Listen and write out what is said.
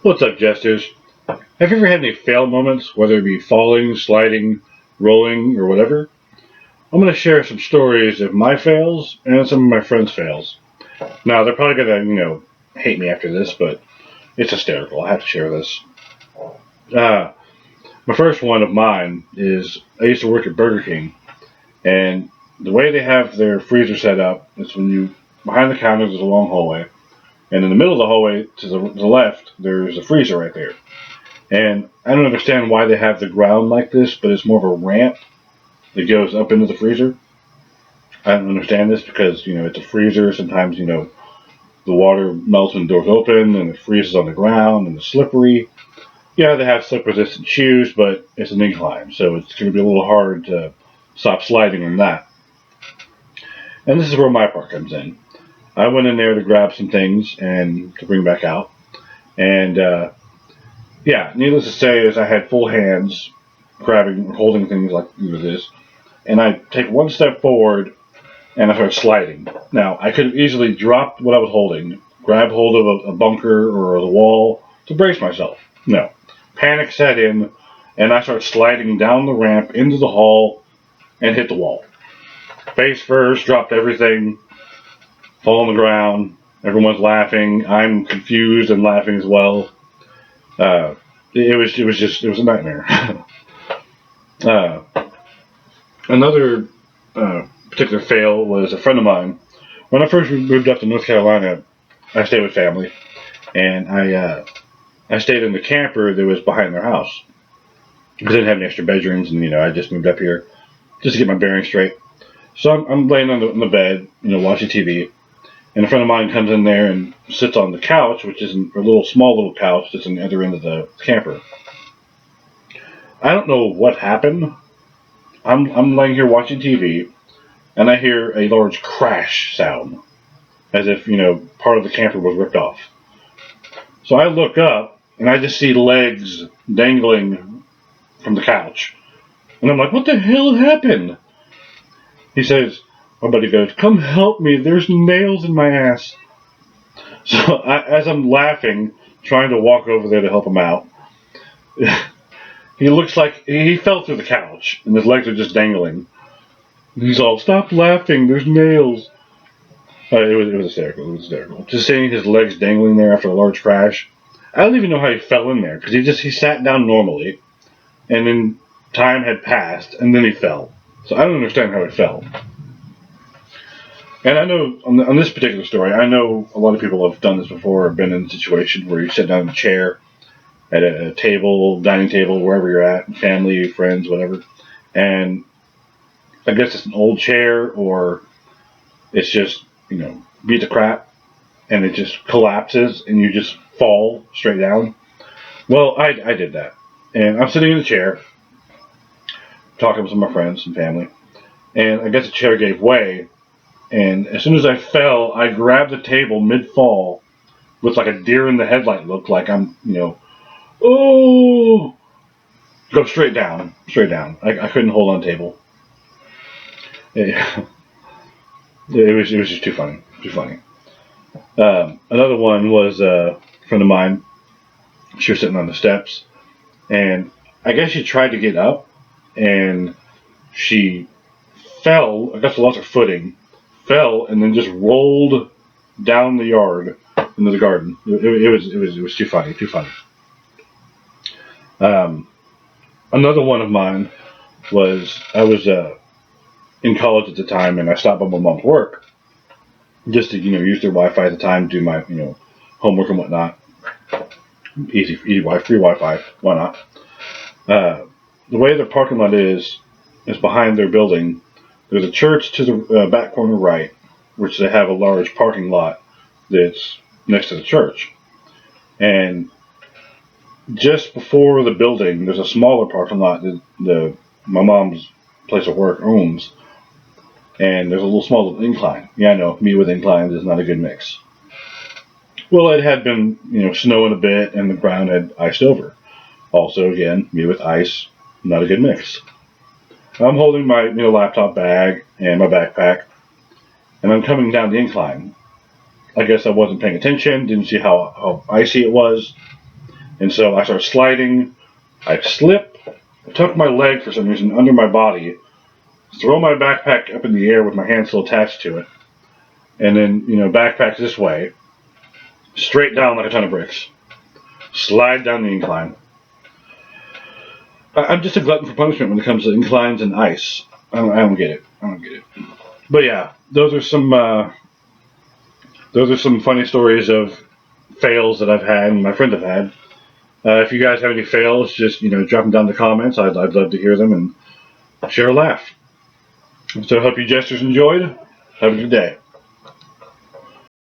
What's up, Jesters? Have you ever had any fail moments, whether it be falling, sliding, rolling, or whatever? I'm going to share some stories of my fails and some of my friends' fails. Now, they're probably going to, hate me after this, but it's hysterical. I have to share this. Uh, my first one of mine is I used to work at Burger King, and the way they have their freezer set up is behind the counter, there's a long hallway, and in the middle of the hallway to the left, there's a freezer right there. And I don't understand why they have the ground like this, but it's more of a ramp that goes up into the freezer. I don't understand this because, it's a freezer. Sometimes, the water melts when the door's open and it freezes on the ground and it's slippery. Yeah, they have slip resistant shoes, but it's an incline, so it's going to be a little hard to stop sliding on that. And this is where my part comes in. I went in there to grab some things and to bring back out. And, yeah, needless to say, is I had full hands grabbing, holding things like this. And I take one step forward and I start sliding. Now, I could have easily dropped what I was holding, grab hold of a bunker or the wall to brace myself. No. Panic set in, and I start sliding down the ramp into the hall and hit the wall. Face first, dropped everything, fall on the ground. Everyone's laughing. I'm confused and laughing as well. It was a nightmare. uh, Another particular fail was a friend of mine. When I first moved up to North Carolina, I stayed with family, and I stayed in the camper that was behind their house. Because they didn't have any extra bedrooms, and I just moved up here just to get my bearings straight. So I'm laying on the bed, watching TV, and a friend of mine comes in there and sits on the couch, which is a small little couch that's on the other end of the camper. I don't know what happened. I'm laying here watching TV, and I hear a large crash sound, as if, part of the camper was ripped off. So I look up, and I just see legs dangling from the couch. And I'm like, what the hell happened? He says, my buddy goes, come help me, there's nails in my ass. So as I'm laughing, trying to walk over there to help him out, he looks like he fell through the couch, and his legs are just dangling. He's all, stop laughing, there's nails. It was hysterical. It was hysterical. Just seeing his legs dangling there after a large crash. I don't even know how he fell in there, because he sat down normally, and then time had passed, and then he fell. So I don't understand how he fell. And I know, on this particular story, I know a lot of people have done this before, or been in a situation where you sit down in a chair, at a table, dining table, wherever you're at, family, friends, whatever, and I guess it's an old chair, or it's just, beat the crap, and it just collapses, and you just fall straight down. Well, I did that. And I'm sitting in the chair, talking with some of my friends and family, and I guess the chair gave way, and as soon as I fell, I grabbed the table mid-fall with like a deer in the headlight look, like I'm, oh, go straight down. I couldn't hold on the table. It was just too funny. Another one was a friend of mine. She was sitting on the steps, and I guess she tried to get up, and she fell. I guess lost her footing, fell, and then just rolled down the yard into the garden. It was too funny. Another one of mine was I was in college at the time, and I stopped by my mom's work just to use their Wi-Fi at the time, do my homework and whatnot. Easy free Wi-Fi. Why not? The way the parking lot is behind their building. There's a church to the back corner right, which they have a large parking lot that's next to the church. And just before the building, there's a smaller parking lot that my mom's place of work owns. And there's a small little incline. Yeah, I know, me with inclines is not a good mix. Well, it had been, snowing a bit, and the ground had iced over. Also, again, me with ice, not a good mix. I'm holding my laptop bag and my backpack, and I'm coming down the incline. I guess I wasn't paying attention, didn't see how icy it was, And so I start sliding, I slip, I tuck my leg for some reason under my body, throw my backpack up in the air with my hand still attached to it, and then, backpack this way, straight down like a ton of bricks. Slide down the incline. I'm just a glutton for punishment when it comes to inclines and ice. I don't get it. But yeah, those are some funny stories of fails that I've had and my friends have had. If you guys have any fails, just drop them down in the comments. I'd love to hear them and share a laugh. So I hope you jesters enjoyed. Have a good day.